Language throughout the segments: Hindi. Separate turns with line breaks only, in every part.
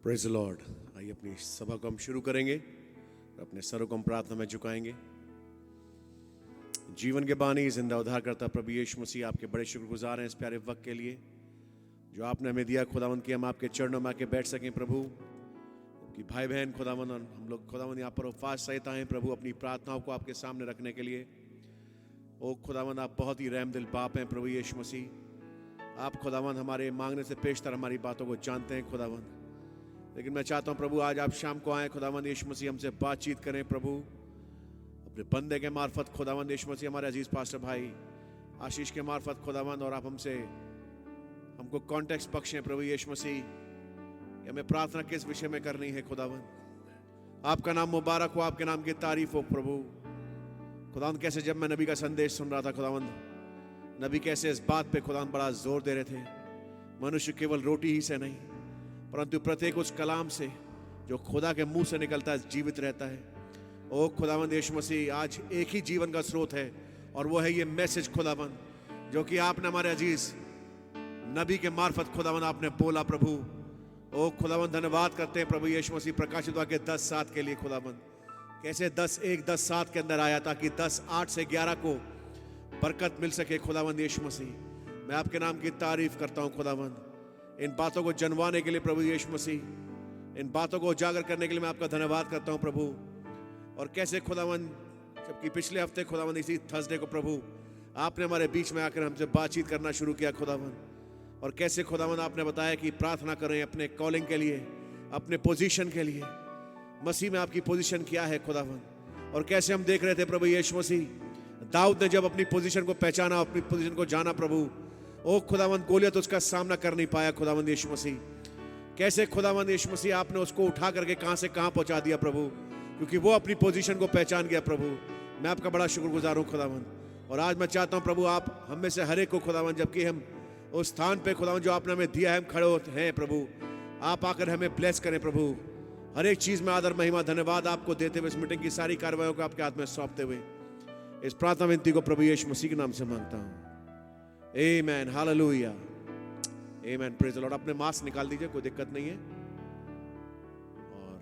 Praise the Lord. आइए अपनी सभा को हम शुरू करेंगे, अपने सरों को हम प्रार्थना में झुकाएंगे। जीवन के बानी जिंदा उद्धारकर्ता प्रभु यीशु मसीह, आपके बड़े शुक्रगुजार हैं इस प्यारे वक्त के लिए जो आपने हमें दिया खुदावंद कि हम आपके चरणों में आके बैठ सकें प्रभु। कि भाई बहन खुदावंद और हम लोग खुदावंद यहाँ पर उपवास सहित आए प्रभु अपनी प्रार्थनाओं को आपके सामने रखने के लिए। ओ खुदावंद, आप बहुत ही रहमदिल बाप हैं प्रभु यीशु मसीह। आप खुदावंद हमारे मांगने से पेशतर हमारी बातों को जानते हैं खुदावंद। लेकिन मैं चाहता हूँ प्रभु आज आप शाम को आए खुदावंद यीशु मसीह, हमसे बातचीत करें प्रभु अपने बंदे के मार्फत खुदावंद यीशु मसीह, हमारे अजीज पास्टर भाई आशीष के मार्फत खुदावंद। और आप हमको कॉन्टेक्स्ट बख्शें प्रभु यीशु मसीह, हमें प्रार्थना किस विषय में करनी है खुदावंद। आपका नाम मुबारक हो, आपके नाम की तारीफ हो प्रभु खुदावंद। कैसे जब मैं नबी का संदेश सुन रहा था खुदावंद, नबी कैसे इस बात पे खुदावंद बड़ा जोर दे रहे थे, मनुष्य केवल रोटी ही से नहीं परंतु प्रत्येक उस कलाम से जो खुदा के मुंह से निकलता है जीवित रहता है। ओ खुदावंद यीशु मसीह, आज एक ही जीवन का स्रोत है और वो है ये मैसेज खुदावंद जो कि आपने हमारे अजीज नबी के मार्फत खुदावंद आपने बोला प्रभु। ओ खुदावंद धन्यवाद करते हैं प्रभु यीशु मसीह प्रकाशित वाक्य 10:7 के लिए खुदावंद। कैसे 10:1 10:7 के अंदर आया ताकि 10:8 से 11 को बरकत मिल सके खुदावंद यीशु मसीह। मैं आपके नाम की तारीफ करता हूँ खुदावंद, इन बातों को जनवाने के लिए प्रभु यीशु मसीह, इन बातों को उजागर करने के लिए मैं आपका धन्यवाद करता हूँ प्रभु। और कैसे खुदावंद, जबकि पिछले हफ्ते खुदावंद इसी थर्सडे को प्रभु आपने हमारे बीच में आकर हमसे बातचीत करना शुरू किया खुदावंद। और कैसे खुदावंद आपने बताया कि प्रार्थना करें अपने कॉलिंग के लिए, अपने पोजीशन के लिए। मसीह में आपकी पोजीशन क्या है खुदावंद। और कैसे हम देख रहे थे प्रभु यीशु मसीह, दाऊद ने जब अपनी पोजीशन को पहचाना, अपनी पोजीशन को जाना प्रभु, ओ खुदावंद गोलियत उसका सामना कर नहीं पाया खुदावंद यीशु मसीह। कैसे खुदावंद यीशु मसीह आपने उसको उठा करके कहां से कहां पहुंचा दिया प्रभु, क्योंकि वो अपनी पोजीशन को पहचान गया प्रभु। मैं आपका बड़ा शुक्रगुजार हूं खुदावंद। और आज मैं चाहता हूं प्रभु आप हम में से हर एक को खुदावंद, जबकि हम उस स्थान पे खुदावंद जो आपने हमें दिया है हम खड़े होते हैं प्रभु, आप आकर हमें ब्लेस करें प्रभु। हर एक चीज में आदर महिमा धन्यवाद आपको देते हुए इस मीटिंग की सारी कार्रवाइयों को आपके हाथ में सौंपते हुए इस प्रार्थना विनती को प्रभु यीशु मसीह के नाम से मांगता हूं। Amen, hallelujah, amen, praise the lord. अपने मास्क निकाल दीजिए, कोई दिक्कत नहीं है। और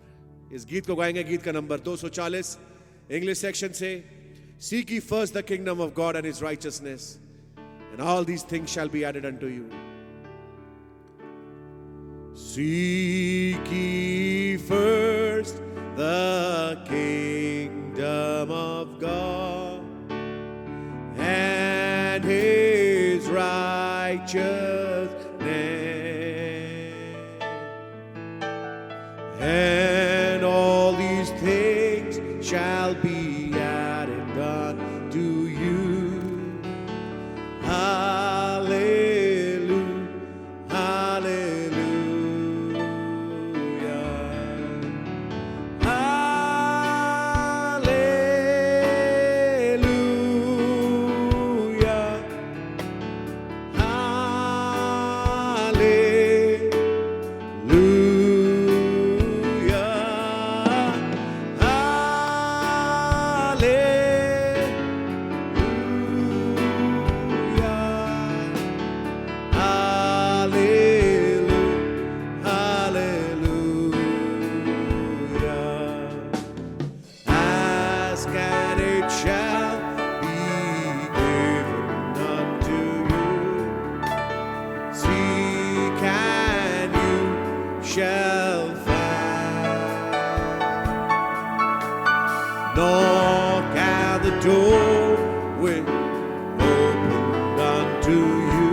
इस गीत को गाएंगे, गीत का नंबर 240 इंग्लिश सेक्शन से। Seek ye first the kingdom of God and his righteousness, and all these things shall be added unto you. Seek ye first the kingdom of God and his righteousness, and all these things shall be added unto you. Hallelujah, hallelujah, Ask and it shall be given unto you. Seek and you shall find. Knock at the door will open unto you.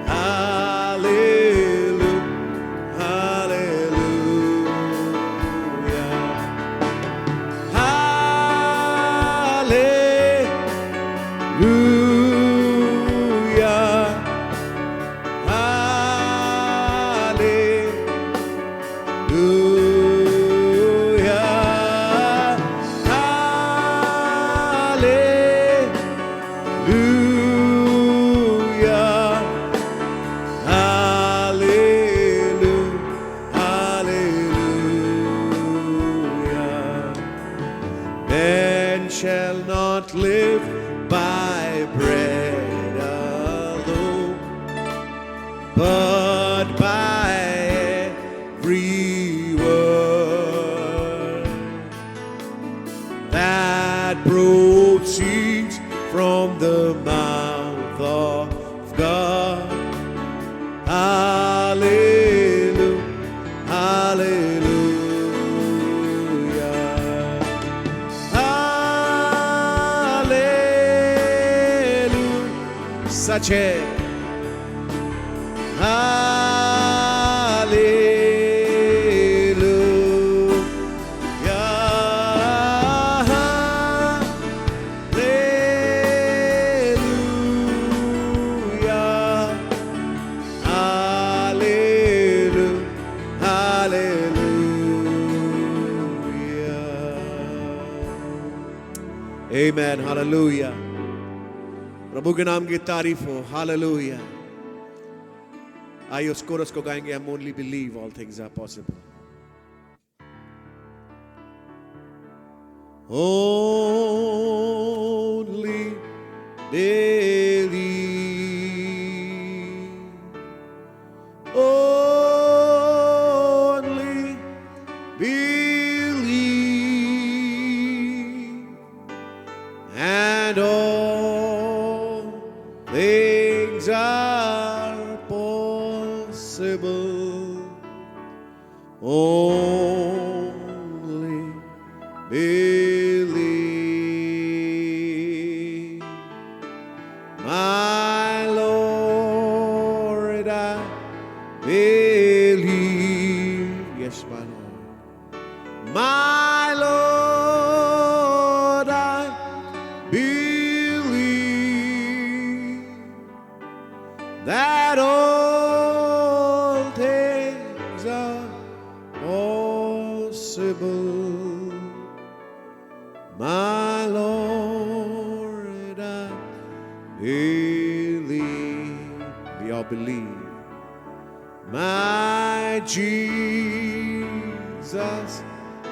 Hallelujah, hallelujah, hallelujah, hallelujah. of God. Hallelujah, hallelujah, hallelujah. Such a Amen. Hallelujah. प्रभु के नाम की तारीफ हो. Hallelujah. आइए उस कोरस को गाएंगे. हम only believe all things are possible. Only believe. Only believe. And all things are possible. Only believe. My Lord, I believe. Yes, my Lord. My Lord, I believe that all things are possible. My Lord, I believe. We all believe. My Jesus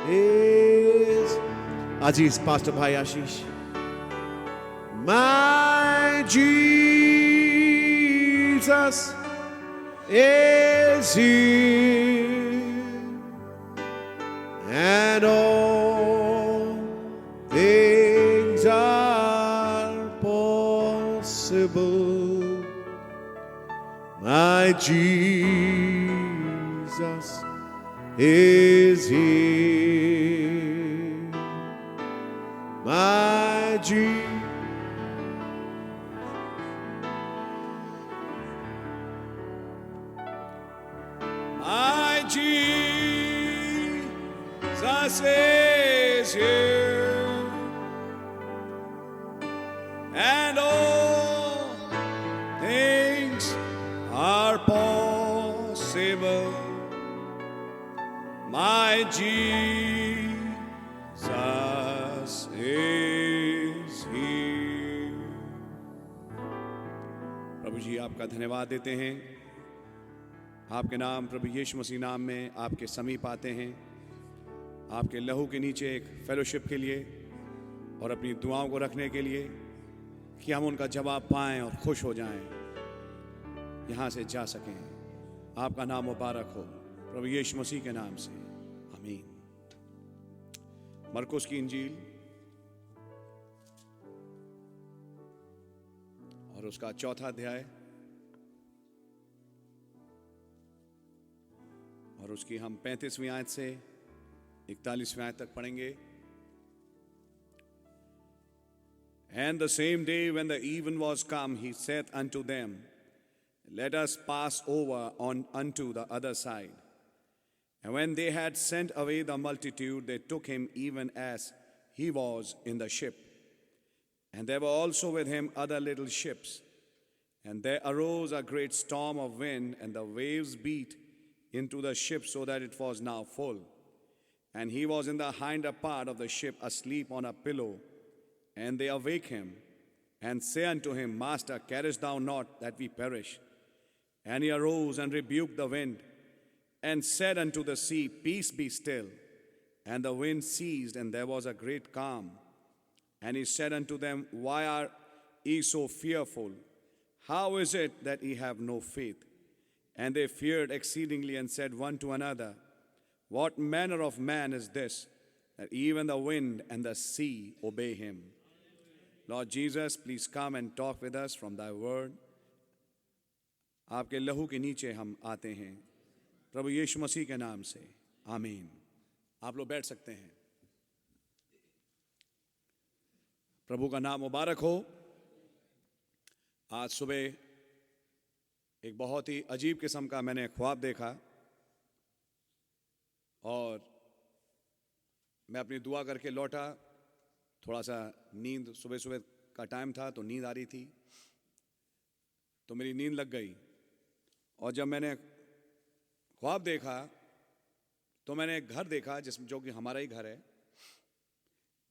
is Aziz, Pastor Bhai Ashish. My Jesus is here, and all things are possible. My Jesus is here. My Jesus. My Jesus is here, and all things are possible. My Jesus is here. प्रभु जी आपका धन्यवाद देते हैं. आपके नाम प्रभु यीशु मसीह नाम में आपके समीप आते हैं, आपके लहू के नीचे एक फेलोशिप के लिए और अपनी दुआओं को रखने के लिए कि हम उनका जवाब पाएं और खुश हो जाएं, यहाँ से जा सकें. आपका नाम मुबारक हो प्रभु यीशु मसीह के नाम से. आमीन. मरकुस की इंजील और उसका 4 अध्याय और उसकी हम 35वीं आयत से 41वीं आयत तक पढ़ेंगे. And the same day when the even was come, he saith unto them, Let us pass over on unto the other side. And when they had sent away the multitude, they took him even as he was in the ship. And there were also with him other little ships. And there arose a great storm of wind, and the waves beat into the ship so that it was now full. And he was in the hinder part of the ship, asleep on a pillow. And they awake him, and say unto him, Master, carest thou not that we perish? And he arose and rebuked the wind, and said unto the sea, Peace, be still. And the wind ceased, and there was a great calm. And he said unto them, Why are ye so fearful? How is it that ye have no faith? And they feared exceedingly, and said one to another, What manner of man is this, that even the wind and the sea obey him?
Lord Jesus, please come and talk with us from thy word. आपके लहू के नीचे हम आते हैं प्रभु यीशु मसीह के नाम से, आमीन। आप लोग बैठ सकते हैं। प्रभु का नाम मुबारक हो। आज सुबह एक बहुत ही अजीब किस्म का मैंने ख्वाब देखा और मैं अपनी दुआ करके लौटा। थोड़ा सा नींद, सुबह सुबह का टाइम था तो नींद आ रही थी, तो मेरी नींद लग गई। और जब मैंने ख्वाब देखा तो मैंने एक घर देखा जो कि हमारा ही घर है,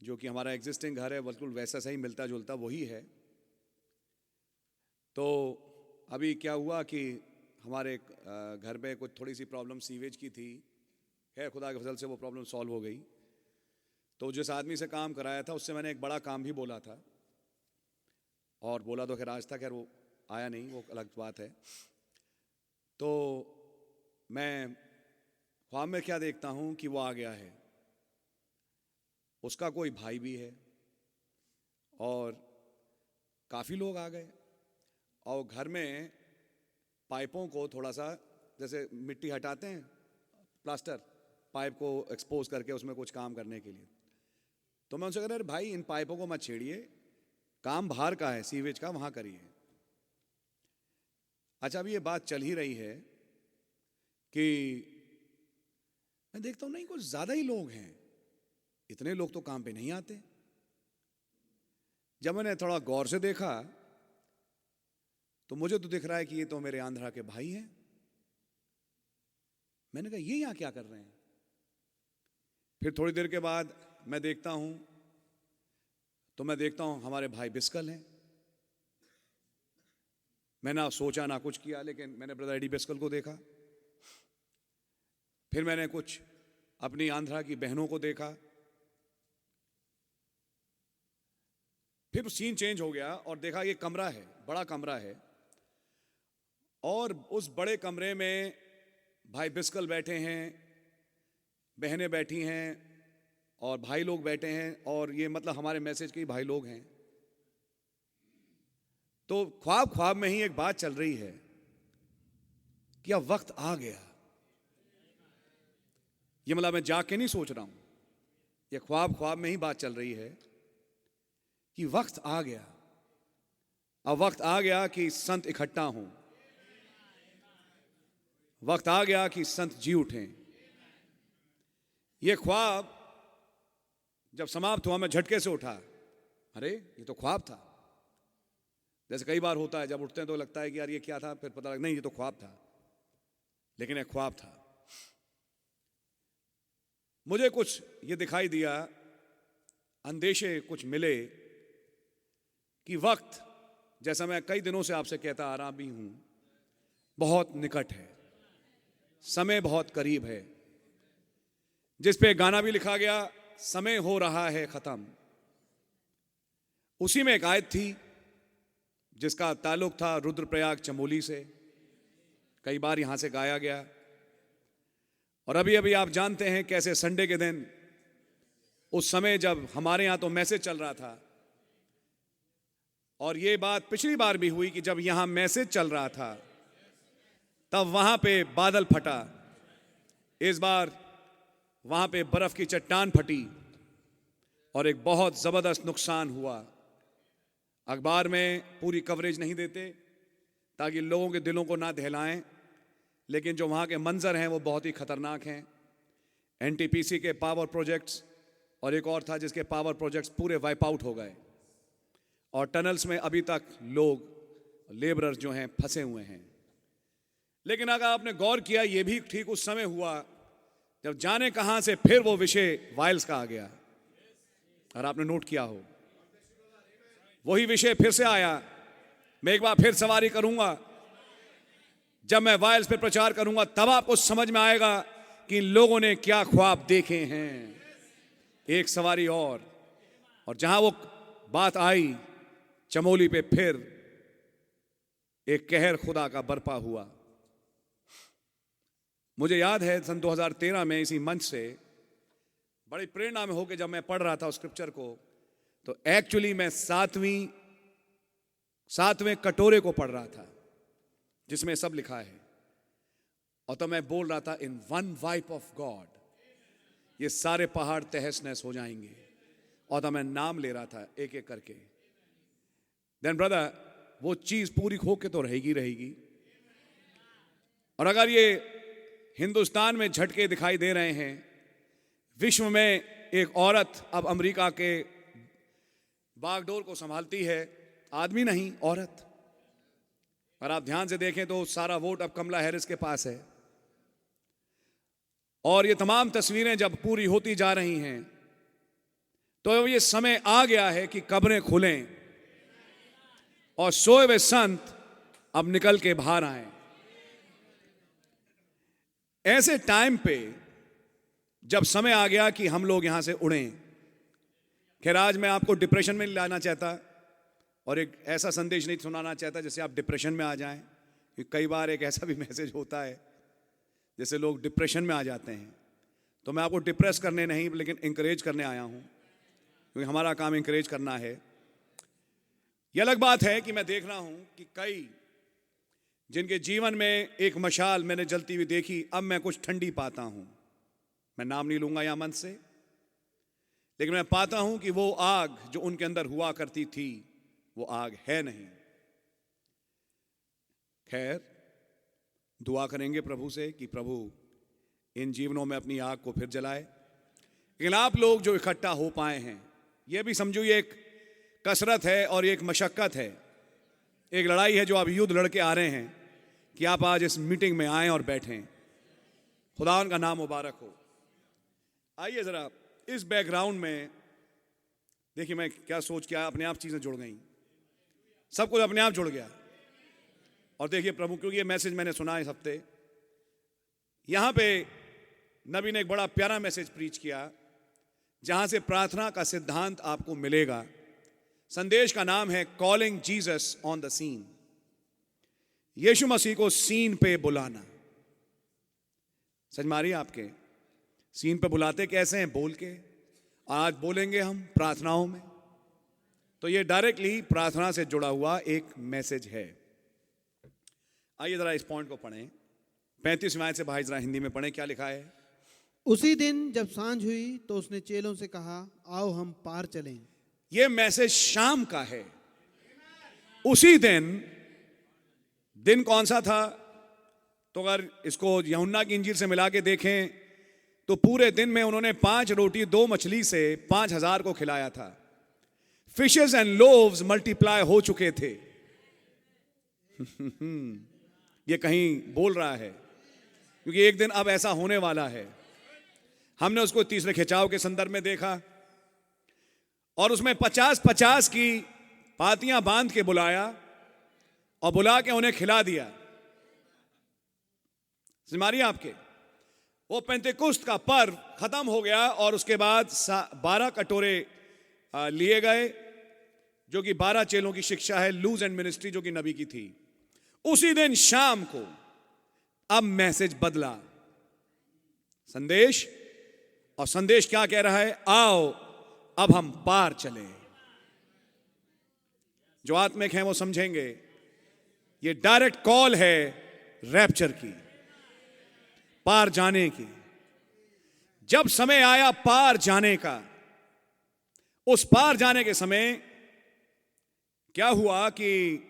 जो कि हमारा एग्जिस्टिंग घर है, बिल्कुल वैसा सही मिलता जुलता वही है। तो अभी क्या हुआ कि हमारे घर में कुछ थोड़ी सी प्रॉब्लम सीवेज की थी, है खुदा के फजल से वो प्रॉब्लम सॉल्व हो गई। तो जिस आदमी से काम कराया था उससे मैंने एक बड़ा काम भी बोला था, और बोला तो खैर आज था, खैर वो आया नहीं, वो अलग बात है। तो मैं ख्वाब में क्या देखता हूँ कि वो आ गया है, उसका कोई भाई भी है और काफ़ी लोग आ गए। और घर में पाइपों को थोड़ा सा जैसे मिट्टी हटाते हैं, प्लास्टर पाइप को एक्सपोज करके उसमें कुछ काम करने के लिए। तो मैं उनसे कह रहा, अरे भाई इन पाइपों को मत छेड़िए, काम बाहर का है, सीवेज का, वहाँ करिए। अच्छा, अभी ये बात चल ही रही है कि मैं देखता हूँ नहीं कुछ ज़्यादा ही लोग हैं, इतने लोग तो काम पे नहीं आते। जब मैंने थोड़ा गौर से देखा तो मुझे तो दिख रहा है कि ये तो मेरे आंध्रा के भाई हैं। मैंने कहा ये यहाँ क्या कर रहे हैं। फिर थोड़ी देर के बाद मैं देखता हूँ तो मैं देखता हूँ हमारे भाई बिस्कल हैं। मैं ना सोचा ना कुछ किया, लेकिन मैंने ब्रदर एडी बिस्कल को देखा। फिर मैंने कुछ अपनी आंध्रा की बहनों को देखा। फिर सीन चेंज हो गया और देखा ये कमरा है, बड़ा कमरा है, और उस बड़े कमरे में भाई बिस्कल बैठे हैं, बहनें बैठी हैं और भाई लोग बैठे हैं, और ये मतलब हमारे मैसेज के ही भाई लोग हैं। तो ख्वाब में ही एक बात चल रही है कि अब वक्त आ गया। ये मतलब मैं जाग के नहीं सोच रहा हूं, ये ख्वाब में ही बात चल रही है कि वक्त आ गया। अब वक्त आ गया कि संत इकट्ठा हों, वक्त आ गया कि संत जी उठें। ये ख्वाब जब समाप्त हुआ मैं झटके से उठा, अरे ये तो ख्वाब था। जैसे कई बार होता है, जब उठते हैं तो लगता है कि यार ये क्या था, फिर पता लगा नहीं ये तो ख्वाब था, लेकिन एक ख्वाब था। मुझे कुछ ये दिखाई दिया, अंदेशे कुछ मिले कि वक्त, जैसा मैं कई दिनों से आपसे कहता आ रहा भी हूं, बहुत निकट है, समय बहुत करीब है। जिस पे गाना भी लिखा गया, समय हो रहा है खत्म, उसी में एक आयत थी जिसका ताल्लुक था रुद्रप्रयाग चमोली से, कई बार यहां से गाया गया। और अभी अभी आप जानते हैं कैसे संडे के दिन, उस समय जब हमारे यहां तो मैसेज चल रहा था, और ये बात पिछली बार भी हुई कि जब यहां मैसेज चल रहा था तब वहां पे बादल फटा, इस बार वहां पे बर्फ की चट्टान फटी और एक बहुत जबरदस्त नुकसान हुआ। अखबार में पूरी कवरेज नहीं देते ताकि लोगों के दिलों को ना दहलाएं, लेकिन जो वहाँ के मंजर हैं वो बहुत ही खतरनाक हैं। एनटीपीसी के पावर प्रोजेक्ट्स, और एक और था जिसके पावर प्रोजेक्ट्स पूरे वाइप आउट हो गए, और टनल्स में अभी तक लोग, लेबरर्स जो हैं, फंसे हुए हैं। लेकिन अगर आपने गौर किया, ये भी ठीक उस समय हुआ जब जाने कहां से फिर वो विषय वायल्स का आ गया। और आपने नोट किया हो, वही विषय फिर से आया। मैं एक बार फिर सवारी करूंगा, जब मैं वायल्स पे प्रचार करूंगा तब आपको समझ में आएगा कि इन लोगों ने क्या ख्वाब देखे हैं। एक सवारी और जहां वो बात आई चमोली पे, फिर एक कहर खुदा का बरपा हुआ। मुझे याद है सन 2013 में इसी मंच से बड़ी प्रेरणा में होकर जब मैं पढ़ रहा था उस स्क्रिप्चर को, तो एक्चुअली मैं सातवें कटोरे को पढ़ रहा था जिसमें सब लिखा है, और तो मैं बोल रहा था in one wipe off God ये सारे पहाड़ तहस नहस हो जाएंगे, और तो मैं नाम ले रहा था एक एक करके। देन ब्रदर, वो चीज पूरी होके तो रहेगी। और अगर ये हिंदुस्तान में झटके दिखाई दे रहे हैं, विश्व में एक औरत अब अमेरिका के बागडोर को संभालती है, आदमी नहीं औरत। और आप ध्यान से देखें तो सारा वोट अब कमला हैरिस के पास है। और ये तमाम तस्वीरें जब पूरी होती जा रही हैं तो ये समय आ गया है कि कब्रें खुलें और सोए हुए संत अब निकल के बाहर आए। ऐसे टाइम पे जब समय आ गया कि हम लोग यहां से उड़ें। खैर, आज मैं आपको डिप्रेशन में लाना चाहता और एक ऐसा संदेश नहीं सुनाना चाहता जैसे आप डिप्रेशन में आ जाएं, कि कई बार एक ऐसा भी मैसेज होता है जैसे लोग डिप्रेशन में आ जाते हैं। तो मैं आपको डिप्रेस करने नहीं लेकिन इंकरेज करने आया हूं, क्योंकि हमारा काम इंकरेज करना है। यह अलग बात है कि मैं देख रहा हूं कि कई जिनके जीवन में एक मशाल मैंने जलती हुई देखी, अब मैं कुछ ठंडी पाता हूं। मैं नाम नहीं लूंगा यहां मन से, लेकिन मैं पाता हूं कि वो आग जो उनके अंदर हुआ करती थी वो आग है नहीं। खैर, दुआ करेंगे प्रभु से कि प्रभु इन जीवनों में अपनी आग को फिर जलाए। लेकिन आप लोग जो इकट्ठा हो पाए हैं, यह भी समझो ये एक कसरत है और एक मशक्कत है, एक लड़ाई है जो आप युद्ध लड़के आ रहे हैं कि आप आज इस मीटिंग में आए और बैठें। खुदा उनका नाम मुबारक हो। आइए जरा इस बैकग्राउंड में देखिए मैं क्या सोच के आया, अपने आप चीजें जुड़ गई, सब कुछ अपने आप जुड़ गया। और देखिए प्रभु, क्योंकि ये मैसेज मैंने सुना इस हफ्ते, यहां पे नबी ने एक बड़ा प्यारा मैसेज प्रीच किया जहां से प्रार्थना का सिद्धांत आपको मिलेगा। संदेश का नाम है calling Jesus on the scene. यीशु मसीह को सीन पे बुलाना। समझ मारिए, आपके सीन पे बुलाते कैसे हैं? बोल के। आज बोलेंगे हम प्रार्थनाओं में, तो ये डायरेक्टली प्रार्थना से जुड़ा हुआ एक मैसेज है। आइए जरा इस पॉइंट को पढ़ें। 35 आयत से भाई जरा हिंदी में पढ़ें, क्या लिखा है।
उसी दिन जब सांझ हुई तो उसने चेलों से कहा, आओ हम पार चलें।
यह मैसेज शाम का है। उसी दिन कौन सा था? तो अगर इसको यूहन्ना की इंजील से मिला के देखें तो पूरे दिन में उन्होंने 5 रोटी 2 मछली से 5000 को खिलाया था। फिशेस एंड लोव्स मल्टीप्लाई हो चुके थे। ये कहीं बोल रहा है, क्योंकि एक दिन अब ऐसा होने वाला है। हमने उसको तीसरे खिंचाव के संदर्भ में देखा और उसमें 50-50 की पातियां बांध के बुलाया और बुला के उन्हें खिला दिया। सिमारी आपके वो पेंतेकुस्त का पर्व खत्म हो गया और उसके बाद 12 कटोरे लिए गए, जो कि 12 चेलों की शिक्षा है, लूज एंड मिनिस्ट्री, जो कि नबी की थी। उसी दिन शाम को अब मैसेज बदला, संदेश। और संदेश क्या कह रहा है? आओ अब हम पार चले। जो आत्मिक हैं वो समझेंगे, ये डायरेक्ट कॉल है रैप्चर की, पार जाने की। जब समय आया पार जाने का, उस पार जाने के समय क्या हुआ कि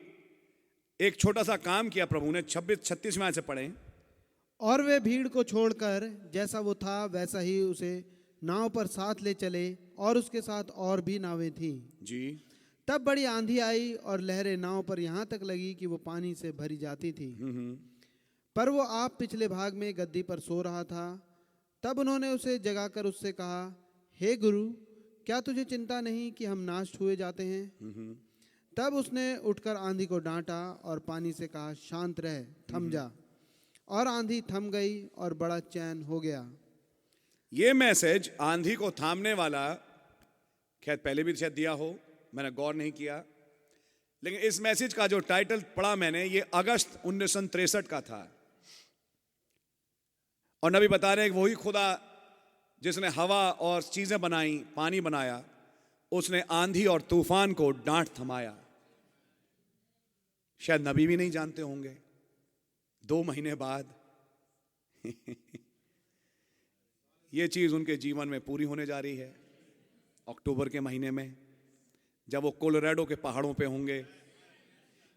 एक छोटा सा काम किया प्रभु ने। 36 में से पढ़ें।
और वे भीड़ को छोड़कर जैसा वो था वैसा ही उसे नाव पर साथ ले चले, और उसके साथ और भी नावें थीं
जी।
तब बड़ी आंधी आई और लहरें नाव पर यहां तक लगी कि वो पानी से भरी जाती थी। पर वो आप पिछले भाग में गद्दी पर सो रहा था। तब उन्होंने उसे जगाकर उससे कहा, हे गुरु, क्या तुझे चिंता नहीं कि हम नाश हुए जाते हैं? तब उसने उठकर आंधी को डांटा और पानी से कहा, शांत रह, थम जा। और आंधी थम गई और बड़ा चैन हो गया।
ये मैसेज आंधी को थामने वाला खैर पहले भी शायद दिया हो, मैंने गौर नहीं किया, लेकिन इस मैसेज का जो टाइटल पढ़ा मैंने, ये अगस्त 1963 का था। और नबी बता रहे हैं कि वही खुदा जिसने हवा और चीजें बनाई, पानी बनाया, उसने आंधी और तूफान को डांट थमाया। शायद नबी भी नहीं जानते होंगे 2 महीने बाद यह चीज उनके जीवन में पूरी होने जा रही है। अक्टूबर के महीने में जब वो कोलोराडो के पहाड़ों पे होंगे,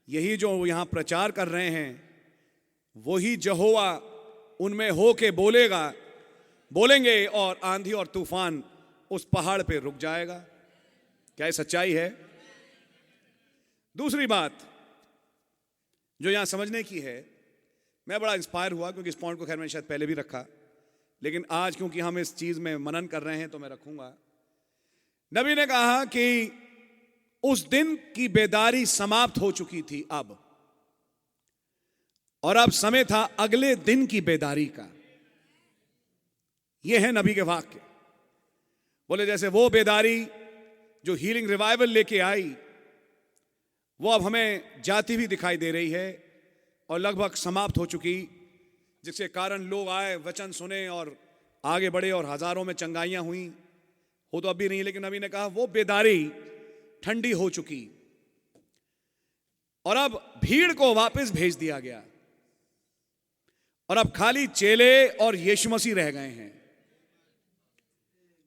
यही जो यहां प्रचार कर रहे हैं वही यहोवा उनमें होके बोलेंगे और आंधी और तूफान उस पहाड़ पे रुक जाएगा। क्या ये सच्चाई है? दूसरी बात जो यहां समझने की है, मैं बड़ा इंस्पायर हुआ क्योंकि इस पॉइंट को खैर मैंने शायद पहले भी रखा, लेकिन आज क्योंकि हम इस चीज में मनन कर रहे हैं तो मैं रखूंगा। नबी ने कहा कि उस दिन की बेदारी समाप्त हो चुकी थी अब, और अब समय था अगले दिन की बेदारी का। यह है नबी के वाक्य। बोले जैसे वो बेदारी जो हीलिंग रिवाइवल लेके आई, वो अब हमें जाती हुई दिखाई दे रही है और लगभग समाप्त हो चुकी, जिसके कारण लोग आए, वचन सुने और आगे बढ़े और हजारों में चंगाइयां हुई। हो तो अभी नहीं, लेकिन नबी ने कहा वो बेदारी ठंडी हो चुकी और अब भीड़ को वापस भेज दिया गया और अब खाली चेले और यीशु मसीह रह गए हैं।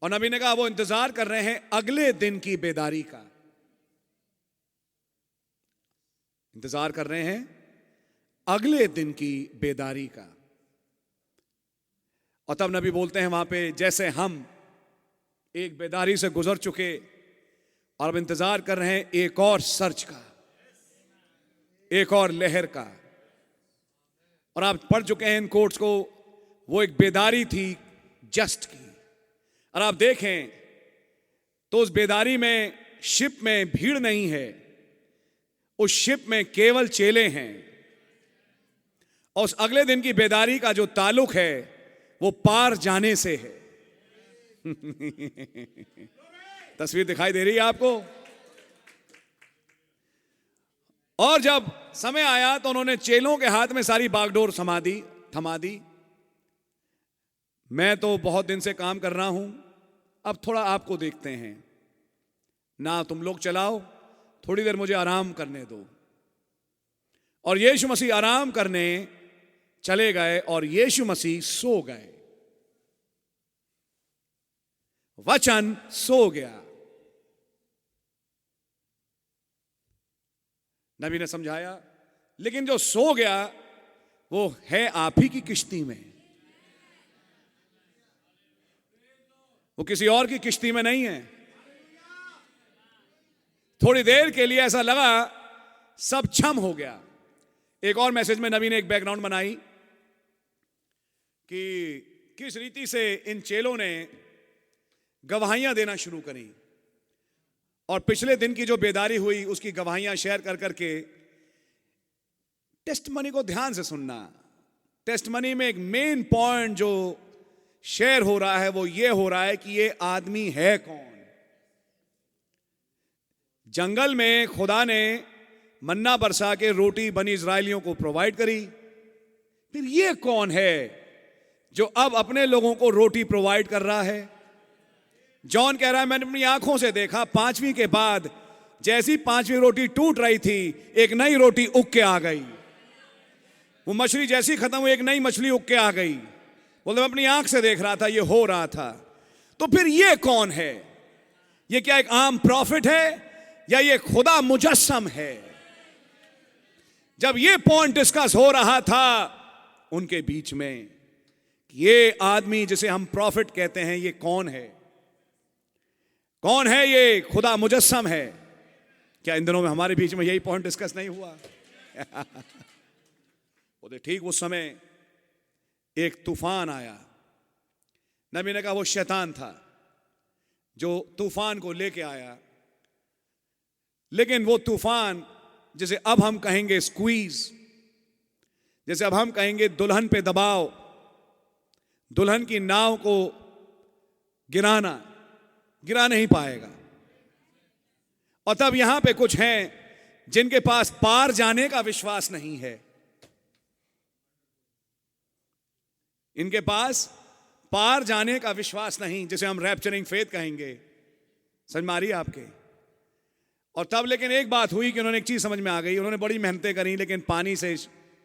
और नबी ने कहा वो इंतजार कर रहे हैं अगले दिन की बेदारी का, इंतजार कर रहे हैं अगले दिन की बेदारी का। और तब नबी बोलते हैं वहां पे, जैसे हम एक बेदारी से गुजर चुके और अब इंतजार कर रहे हैं एक और सर्च का, एक और लहर का। और आप पढ़ चुके हैं इन कोट्स को, वो एक बेदारी थी जस्ट की। और आप देखें तो उस बेदारी में शिप में भीड़ नहीं है, उस शिप में केवल चेले हैं। और उस अगले दिन की बेदारी का जो ताल्लुक है वो पार जाने से है। तस्वीर दिखाई दे रही है आपको? और जब समय आया तो उन्होंने चेलों के हाथ में सारी बागडोर थमा दी। मैं तो बहुत दिन से काम कर रहा हूं, अब थोड़ा आपको देखते हैं ना, तुम लोग चलाओ, थोड़ी देर मुझे आराम करने दो। और यीशु मसीह आराम करने चले गए और यीशु मसीह सो गए। वचन सो गया। नबी ने समझाया, लेकिन जो सो गया वो है आप ही की किश्ती में, वो किसी और की किश्ती में नहीं है। थोड़ी देर के लिए ऐसा लगा सब छम हो गया। एक और मैसेज में नबी ने एक बैकग्राउंड बनाई कि किस रीति से इन चेलों ने गवाहियां देना शुरू करी और पिछले दिन की जो बेदारी हुई उसकी गवाहियां शेयर कर करके टेस्टमनी को ध्यान से सुनना। टेस्टमनी में एक मेन पॉइंट जो शेयर हो रहा है वो ये हो रहा है कि ये आदमी है कौन। जंगल में खुदा ने मन्ना बरसा के रोटी बनी इजरायलियों को प्रोवाइड करी, फिर ये कौन है जो अब अपने लोगों को रोटी प्रोवाइड कर रहा है। जॉन कह रहा है मैंने अपनी आंखों से देखा, 5वीं के बाद जैसी 5वीं रोटी टूट रही थी एक नई रोटी उग के आ गई। वो मछली जैसी खत्म हुई एक नई मछली उग के आ गई। बोलते मैं अपनी आंख से देख रहा था, ये हो रहा था। तो फिर ये कौन है? ये क्या एक आम प्रॉफिट है या ये खुदा मुजस्सम है? जब ये पॉइंट डिस्कस हो रहा था उनके बीच में, ये आदमी जिसे हम प्रॉफिट कहते हैं ये कौन है? कौन है ये खुदा मुजस्सम है? क्या इन दिनों में हमारे बीच में यही पॉइंट डिस्कस नहीं हुआ? बोले ठीक उस समय एक तूफान आया। नबी ने कहा वो शैतान था जो तूफान को लेके आया। लेकिन वो तूफान जिसे अब हम कहेंगे स्क्वीज, जैसे अब हम कहेंगे दुल्हन पे दबाव, दुल्हन की नाव को गिरा नहीं पाएगा। और तब यहां पे कुछ हैं जिनके पास पार जाने का विश्वास नहीं है। इनके पास पार जाने का विश्वास नहीं, जिसे हम रैप्चरिंग फेथ कहेंगे। समझ में आ रही है आपके? और तब लेकिन एक बात हुई कि उन्होंने एक चीज समझ में आ गई, उन्होंने बड़ी मेहनतें करी लेकिन पानी से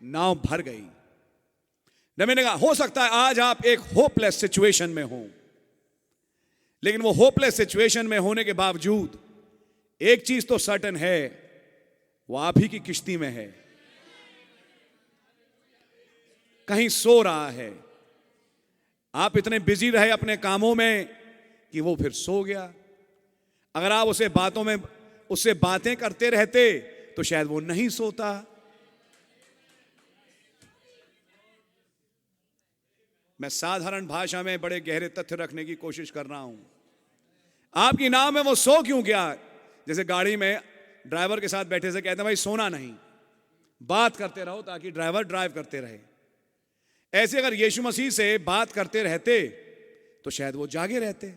नाव भर गई। नबी ने कहा हो सकता है आज आप एक होपलेस सिचुएशन में हो, लेकिन वो होपलेस सिचुएशन में होने के बावजूद एक चीज तो सर्टेन है, वो आप ही की किश्ती में है, कहीं सो रहा है। आप इतने बिजी रहे अपने कामों में कि वो फिर सो गया। अगर आप उससे बातें करते रहते तो शायद वो नहीं सोता। मैं साधारण भाषा में बड़े गहरे तथ्य रखने की कोशिश कर रहा हूं। आपकी नाव में वो सो क्यों गया? जैसे गाड़ी में ड्राइवर के साथ बैठे से कहते हैं भाई सोना नहीं, बात करते रहो ताकि ड्राइवर ड्राइव करते रहे। ऐसे अगर यीशु मसीह से बात करते रहते तो शायद वो जागे रहते।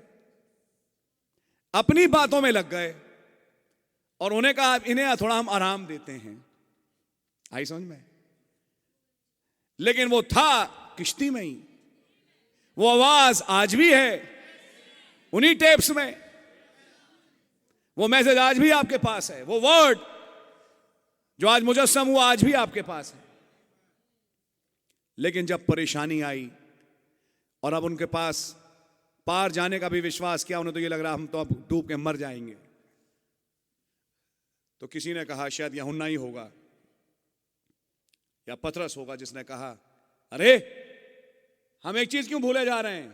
अपनी बातों में लग गए और उन्हें कहा इन्हें थोड़ा हम आराम देते हैं। आई समझ में? लेकिन वो था किश्ती में ही। वो आवाज आज भी है उन्हीं टेप्स में, वो मैसेज आज भी आपके पास है, वो वर्ड जो आज मुजस्सम हुआ आज भी आपके पास है। लेकिन जब परेशानी आई और अब उनके पास पार जाने का भी विश्वास किया, उन्हें तो ये लग रहा हम तो अब डूब के मर जाएंगे, तो किसी ने कहा शायद यूहन्ना ही होगा या पतरस होगा जिसने कहा अरे हम एक चीज क्यों भूले जा रहे हैं,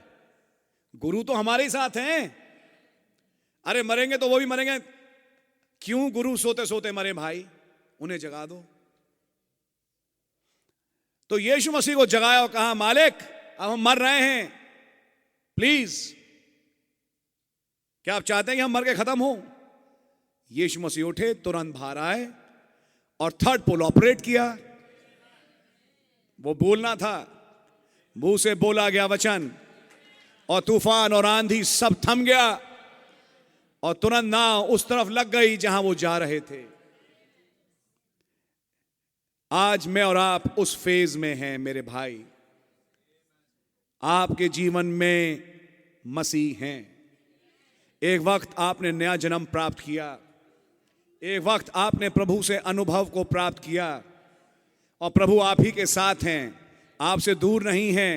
गुरु तो हमारे ही साथ हैं। अरे मरेंगे तो वो भी मरेंगे, क्यों गुरु सोते सोते मरे भाई, उन्हें जगा दो। तो यीशु मसीह को जगाया और कहा मालिक अब हम मर रहे हैं, प्लीज क्या आप चाहते हैं कि हम मर के खत्म हो? यीशु मसीह उठे, तुरंत बाहर आए और थर्ड पोल ऑपरेट किया। वो बोलना था, मुंह से बोला गया वचन, और तूफान और आंधी सब थम गया और तुरंत नाव उस तरफ लग गई जहां वो जा रहे थे। आज मैं और आप उस फेज में हैं मेरे भाई। आपके जीवन में मसीह हैं। एक वक्त आपने नया जन्म प्राप्त किया, एक वक्त आपने प्रभु से अनुभव को प्राप्त किया और प्रभु आप ही के साथ हैं, आपसे दूर नहीं हैं।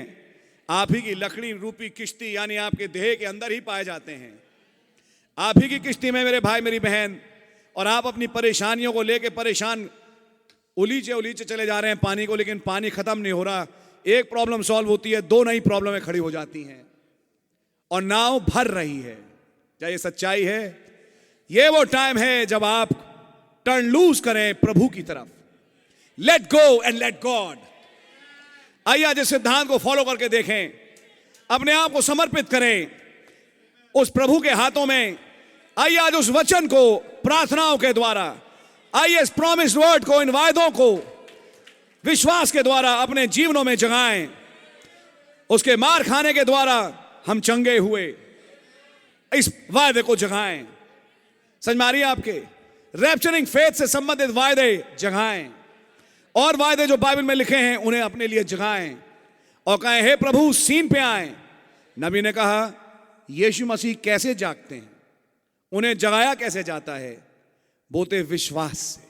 आप ही की लकड़ी रूपी किश्ती यानी आपके देह के अंदर ही पाए जाते हैं। आप ही की किश्ती में मेरे भाई मेरी बहन, और आप अपनी परेशानियों को लेकर परेशान उलीचे चले जा रहे हैं पानी को, लेकिन पानी खत्म नहीं हो रहा। एक प्रॉब्लम सॉल्व होती है, दो नई प्रॉब्लमें खड़ी हो जाती हैं और नाव भर रही है। क्या ये सच्चाई है? ये वो टाइम है जब आप टर्न लूज करें प्रभु की तरफ। Let go and let God. आइए आज इस सिद्धांत को फॉलो करके देखें, अपने आप को समर्पित करें उस प्रभु के हाथों में। आइए आज उस वचन को प्रार्थनाओं के द्वारा, आइए इस प्रॉमिस्ड वर्ड को, इन वायदों को विश्वास के द्वारा अपने जीवनों में जगाएं। उसके मार खाने के द्वारा हम चंगे हुए, इस वायदे को जगाएं। समझ में आ रही है आपके? रैप्चरिंग फेथ से संबंधित वायदे जगाएं, और वायदे जो बाइबल में लिखे हैं उन्हें अपने लिए जगाएं और कहें हे प्रभु सीन पे आए। नबी ने कहा यीशु मसीह कैसे जागते हैं, उन्हें जगाया कैसे जाता है? बोलते विश्वास से।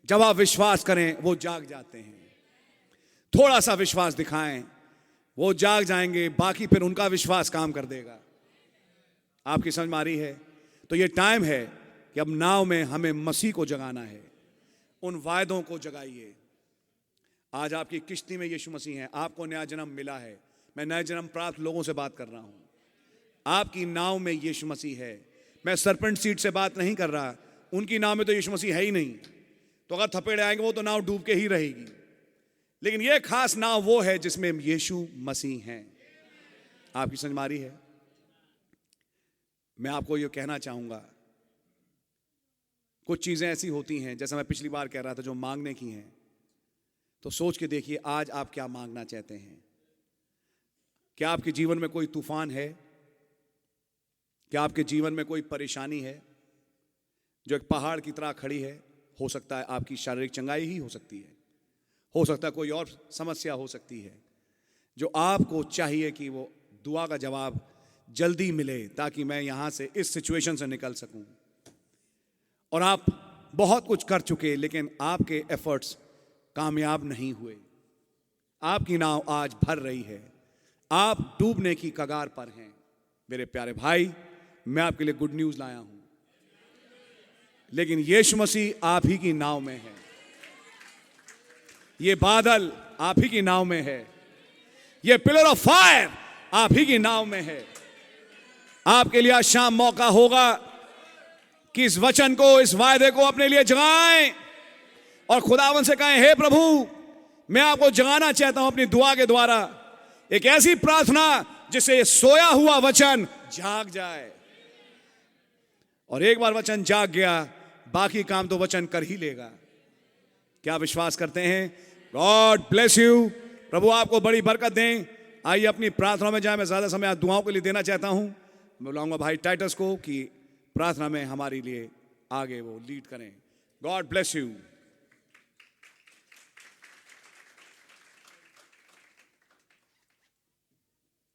जब आप विश्वास करें वो जाग जाते हैं। थोड़ा सा विश्वास दिखाएं, वो जाग जाएंगे, बाकी फिर उनका विश्वास काम कर देगा। आपकी समझ में आ रही है? तो ये टाइम है कि अब नाव में हमें मसीह को जगाना है। उन वायदों को जगाइए। आज आपकी किश्ती में यीशु मसीह है, आपको नया जन्म मिला है। मैं नए जन्म प्राप्त लोगों से बात कर रहा हूं। आपकी नाव में यीशु मसीह है। मैं सरपेंट सीट से बात नहीं कर रहा, उनकी नाव में तो यीशु मसीह है ही नहीं, तो अगर थपेड़े आएंगे वो तो नाव डूब के ही रहेगी। लेकिन यह खास नाव वो है जिसमें यीशु मसीह हैं। आपकी समझ में आ रही है? मैं आपको ये कहना चाहूंगा, कुछ चीजें ऐसी होती हैं, जैसा मैं पिछली बार कह रहा था, जो मांगने की हैं। तो सोच के देखिए आज आप क्या मांगना चाहते हैं। क्या आपके जीवन में कोई तूफान है? क्या आपके जीवन में कोई परेशानी है जो एक पहाड़ की तरह खड़ी है? हो सकता है आपकी शारीरिक चंगाई ही हो सकती है, हो सकता है कोई और समस्या हो सकती है जो आपको चाहिए कि वो दुआ का जवाब जल्दी मिले ताकि मैं यहां से इस सिचुएशन से निकल सकूं। और आप बहुत कुछ कर चुके लेकिन आपके एफर्ट्स कामयाब नहीं हुए। आपकी नाव आज भर रही है, आप डूबने की कगार पर हैं। मेरे प्यारे भाई, मैं आपके लिए गुड न्यूज लाया हूं, लेकिन यीशु मसीह आप ही की नाव में है। ये बादल आप ही की नाव में है, ये पिलर ऑफ फायर आप ही की नाव में है। आपके लिए आज शाम मौका होगा कि इस वचन को, इस वायदे को अपने लिए जगाएं और खुदावन से कहें, हे प्रभु, मैं आपको जगाना चाहता हूं अपनी दुआ के द्वारा, एक ऐसी प्रार्थना जिससे सोया हुआ वचन जाग जाए। और एक बार वचन जाग गया, बाकी काम तो वचन कर ही लेगा। क्या विश्वास करते हैं? God bless you. प्रभु आपको बड़ी बरकत दें। आइए अपनी प्रार्थना में जाए। मैं ज्यादा समय आज दुआओं के लिए देना चाहता हूं। मैं बुलाऊंगा भाई टाइटस को कि प्रार्थना में हमारे लिए आगे वो लीड करें। God bless you.